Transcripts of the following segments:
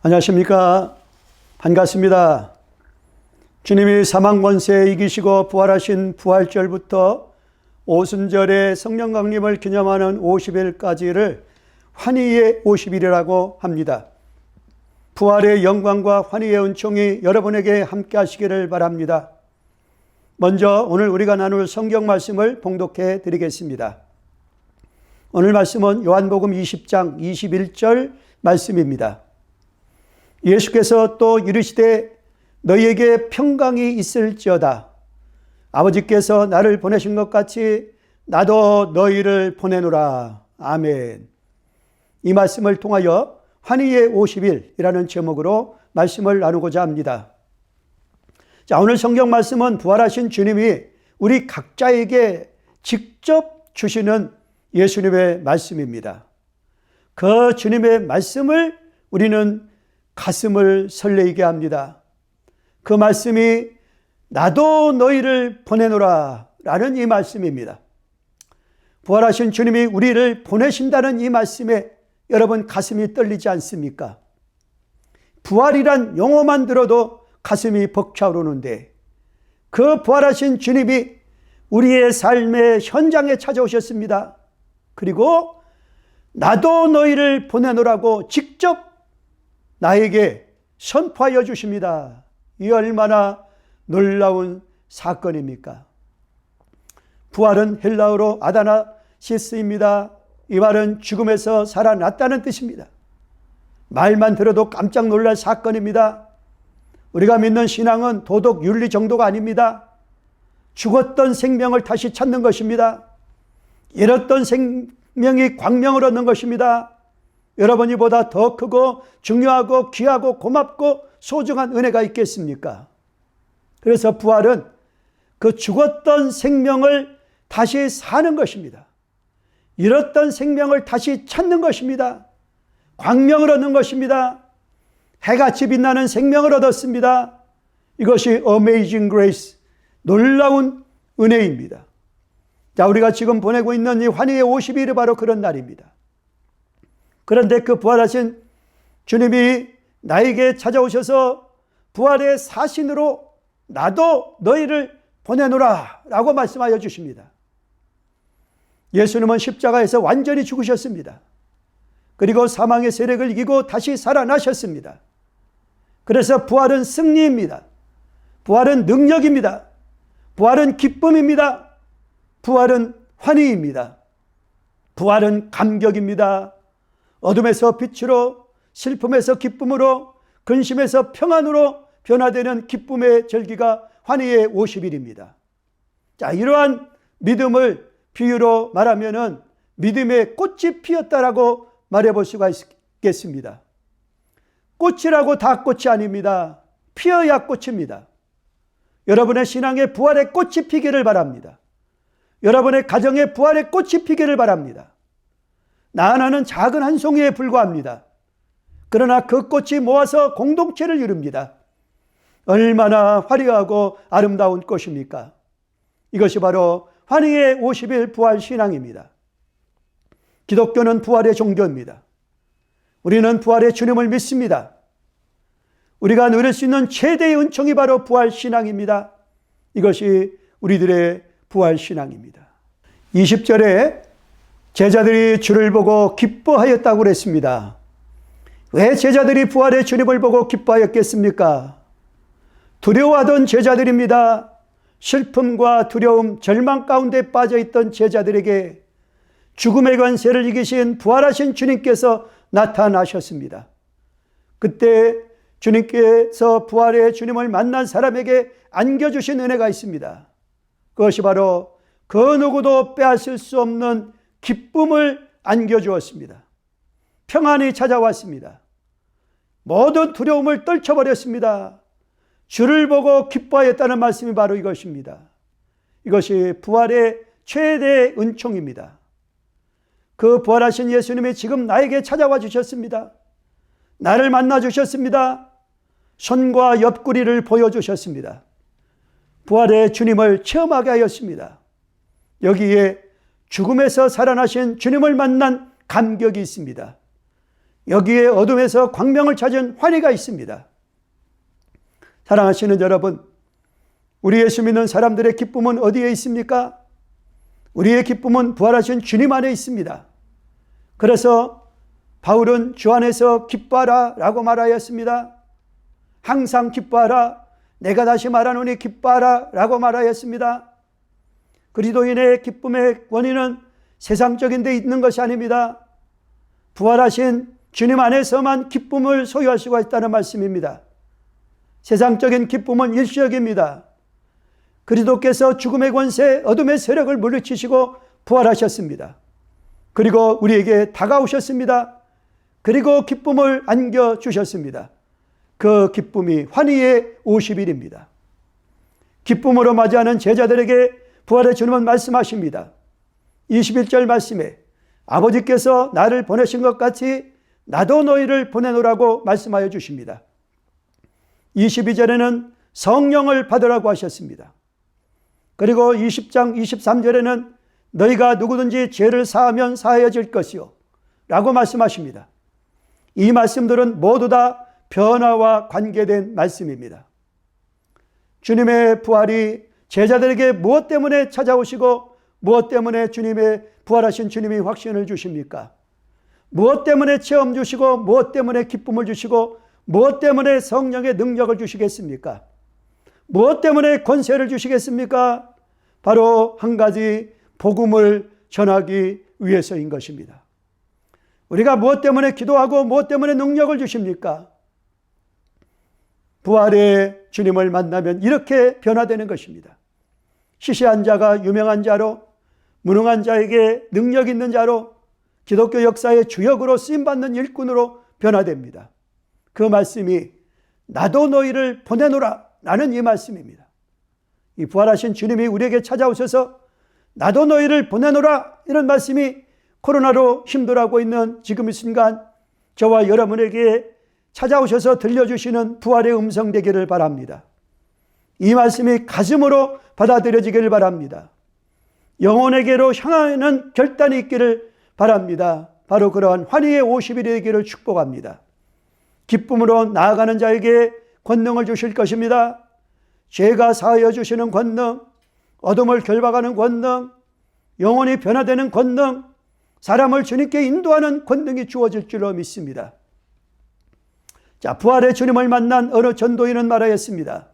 안녕하십니까. 반갑습니다. 주님이 사망 권세 이기시고 부활하신 부활절부터 오순절의 성령 강림을 기념하는 50일까지를 환희의 50일이라고 합니다. 부활의 영광과 환희의 은총이 여러분에게 함께 하시기를 바랍니다. 먼저 오늘 우리가 나눌 성경 말씀을 봉독해 드리겠습니다. 오늘 말씀은 요한복음 20장 21절 말씀입니다. 예수께서 또 이르시되 너희에게 평강이 있을지어다. 아버지께서 나를 보내신 것 같이 나도 너희를 보내노라. 아멘. 이 말씀을 통하여 환희의 50일이라는 제목으로 말씀을 나누고자 합니다. 자, 오늘 성경 말씀은 부활하신 주님이 우리 각자에게 직접 주시는 예수님의 말씀입니다. 그 주님의 말씀을 우리는 가슴을 설레게 합니다. 그 말씀이 나도 너희를 보내노라 라는 이 말씀입니다. 부활하신 주님이 우리를 보내신다는 이 말씀에 여러분 가슴이 떨리지 않습니까? 부활이란 용어만 들어도 가슴이 벅차오르는데 그 부활하신 주님이 우리의 삶의 현장에 찾아오셨습니다. 그리고 나도 너희를 보내노라고 직접 나에게 선포하여 주십니다. 이 얼마나 놀라운 사건입니까? 부활은 헬라어로 아다나시스입니다. 이 말은 죽음에서 살아났다는 뜻입니다. 말만 들어도 깜짝 놀랄 사건입니다. 우리가 믿는 신앙은 도덕 윤리 정도가 아닙니다. 죽었던 생명을 다시 찾는 것입니다. 잃었던 생명이 광명을 얻는 것입니다. 여러분이 보다 더 크고 중요하고 귀하고 고맙고 소중한 은혜가 있겠습니까? 그래서 부활은 그 죽었던 생명을 다시 사는 것입니다. 잃었던 생명을 다시 찾는 것입니다. 광명을 얻는 것입니다. 해같이 빛나는 생명을 얻었습니다. 이것이 Amazing Grace, 놀라운 은혜입니다. 자, 우리가 지금 보내고 있는 이 환희의 50일이 바로 그런 날입니다. 그런데 그 부활하신 주님이 나에게 찾아오셔서 부활의 사신으로 나도 너희를 보내노라 라고 말씀하여 주십니다. 예수님은 십자가에서 완전히 죽으셨습니다. 그리고 사망의 세력을 이기고 다시 살아나셨습니다. 그래서 부활은 승리입니다. 부활은 능력입니다. 부활은 기쁨입니다. 부활은 환희입니다. 부활은 감격입니다. 어둠에서 빛으로, 슬픔에서 기쁨으로, 근심에서 평안으로 변화되는 기쁨의 절기가 환희의 50일입니다. 자, 이러한 믿음을 비유로 말하면은 믿음의 꽃이 피었다라고 말해볼 수가 있겠습니다. 꽃이라고 다 꽃이 아닙니다. 피어야 꽃입니다. 여러분의 신앙의 부활의 꽃이 피기를 바랍니다. 여러분의 가정의 부활의 꽃이 피기를 바랍니다. 나 하나는 작은 한 송이에 불과합니다. 그러나 그 꽃이 모아서 공동체를 이룹니다. 얼마나 화려하고 아름다운 꽃입니까? 이것이 바로 환희의 50일 부활 신앙입니다. 기독교는 부활의 종교입니다. 우리는 부활의 주님을 믿습니다. 우리가 누릴 수 있는 최대의 은총이 바로 부활 신앙입니다. 이것이 우리들의 부활 신앙입니다. 20절에 제자들이 주를 보고 기뻐하였다고 그랬습니다. 왜 제자들이 부활의 주님을 보고 기뻐하였겠습니까? 두려워하던 제자들입니다. 슬픔과 두려움, 절망 가운데 빠져있던 제자들에게 죽음의 권세를 이기신 부활하신 주님께서 나타나셨습니다. 그때 주님께서 부활의 주님을 만난 사람에게 안겨주신 은혜가 있습니다. 그것이 바로 그 누구도 빼앗을 수 없는 기쁨을 안겨주었습니다. 평안이 찾아왔습니다. 모든 두려움을 떨쳐버렸습니다. 주를 보고 기뻐하였다는 말씀이 바로 이것입니다. 이것이 부활의 최대의 은총입니다. 그 부활하신 예수님이 지금 나에게 찾아와 주셨습니다. 나를 만나 주셨습니다. 손과 옆구리를 보여주셨습니다. 부활의 주님을 체험하게 하였습니다. 여기에 죽음에서 살아나신 주님을 만난 감격이 있습니다. 여기에 어둠에서 광명을 찾은 환희가 있습니다. 사랑하시는 여러분, 우리 예수 믿는 사람들의 기쁨은 어디에 있습니까? 우리의 기쁨은 부활하신 주님 안에 있습니다. 그래서 바울은 주 안에서 기뻐하라 라고 말하였습니다. 항상 기뻐하라, 내가 다시 말하노니 기뻐하라 라고 말하였습니다. 그리스도인의 기쁨의 원인은 세상적인 데 있는 것이 아닙니다. 부활하신 주님 안에서만 기쁨을 소유할 수가 있다는 말씀입니다. 세상적인 기쁨은 일시적입니다. 그리스도께서 죽음의 권세, 어둠의 세력을 물리치시고 부활하셨습니다. 그리고 우리에게 다가오셨습니다. 그리고 기쁨을 안겨주셨습니다. 그 기쁨이 환희의 50일입니다. 기쁨으로 맞이하는 제자들에게 부활의 주님은 말씀하십니다. 21절 말씀에 아버지께서 나를 보내신 것 같이 나도 너희를 보내노라고 말씀하여 주십니다. 22절에는 성령을 받으라고 하셨습니다. 그리고 20장 23절에는 너희가 누구든지 죄를 사하면 사하여질 것이요 라고 말씀하십니다. 이 말씀들은 모두 다 변화와 관계된 말씀입니다. 주님의 부활이 제자들에게 무엇 때문에 찾아오시고 무엇 때문에 부활하신 주님이 확신을 주십니까? 무엇 때문에 체험 주시고 무엇 때문에 기쁨을 주시고 무엇 때문에 성령의 능력을 주시겠습니까? 무엇 때문에 권세를 주시겠습니까? 바로 한 가지, 복음을 전하기 위해서인 것입니다. 우리가 무엇 때문에 기도하고 무엇 때문에 능력을 주십니까? 부활의 주님을 만나면 이렇게 변화되는 것입니다. 시시한 자가 유명한 자로, 무능한 자에게 능력 있는 자로, 기독교 역사의 주역으로 쓰임받는 일꾼으로 변화됩니다. 그 말씀이 나도 너희를 보내노라 라는 이 말씀입니다. 이 부활하신 주님이 우리에게 찾아오셔서 나도 너희를 보내노라, 이런 말씀이 코로나로 힘들어하고 있는 지금 이 순간 저와 여러분에게 찾아오셔서 들려주시는 부활의 음성 되기를 바랍니다. 이 말씀이 가슴으로 받아들여지기를 바랍니다. 영혼에게로 향하는 결단이 있기를 바랍니다. 바로 그러한 환희의 50일이 되기를 축복합니다. 기쁨으로 나아가는 자에게 권능을 주실 것입니다. 죄가 사하여 주시는 권능, 어둠을 결박하는 권능, 영혼이 변화되는 권능, 사람을 주님께 인도하는 권능이 주어질 줄로 믿습니다. 자, 부활의 주님을 만난 어느 전도인은 말하였습니다.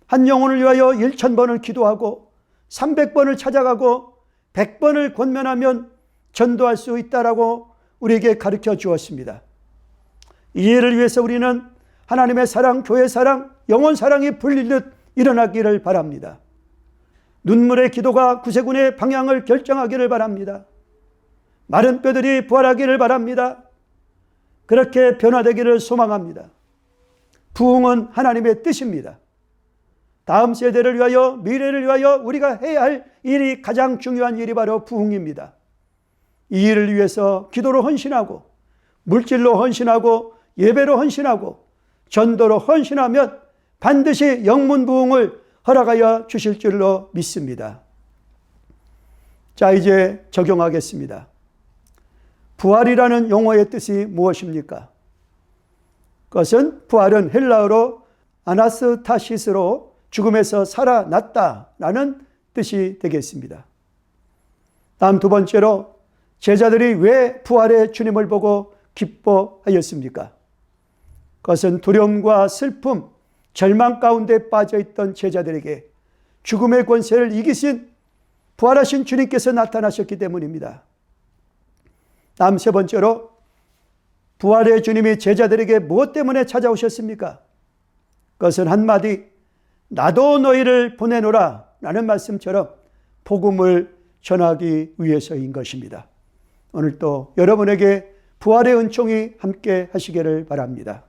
한 영혼을 위하여 1000번을 기도하고 300번을 찾아가고 100번을 권면하면 전도할 수 있다라고 우리에게 가르쳐 주었습니다. 이 일을 위해서 우리는 하나님의 사랑, 교회 사랑, 영혼 사랑이 불리듯 일어나기를 바랍니다. 눈물의 기도가 구세군의 방향을 결정하기를 바랍니다. 마른 뼈들이 부활하기를 바랍니다. 그렇게 변화되기를 소망합니다. 부흥은 하나님의 뜻입니다. 다음 세대를 위하여, 미래를 위하여 우리가 해야 할 일이, 가장 중요한 일이 바로 부흥입니다. 이 일을 위해서 기도로 헌신하고, 물질로 헌신하고, 예배로 헌신하고, 전도로 헌신하면 반드시 영문 부흥을 허락하여 주실 줄로 믿습니다. 자, 이제 적용하겠습니다. 부활이라는 용어의 뜻이 무엇입니까? 그것은, 부활은 헬라어로 아나스타시스로 죽음에서 살아났다라는 뜻이 되겠습니다. 다음 두 번째로, 제자들이 왜 부활의 주님을 보고 기뻐하였습니까? 그것은 두려움과 슬픔, 절망 가운데 빠져있던 제자들에게 죽음의 권세를 이기신 부활하신 주님께서 나타나셨기 때문입니다. 다음 세 번째로, 부활의 주님이 제자들에게 무엇 때문에 찾아오셨습니까? 그것은 한마디, 나도 너희를 보내노라 라는 말씀처럼 복음을 전하기 위해서인 것입니다. 오늘 또 여러분에게 부활의 은총이 함께 하시기를 바랍니다.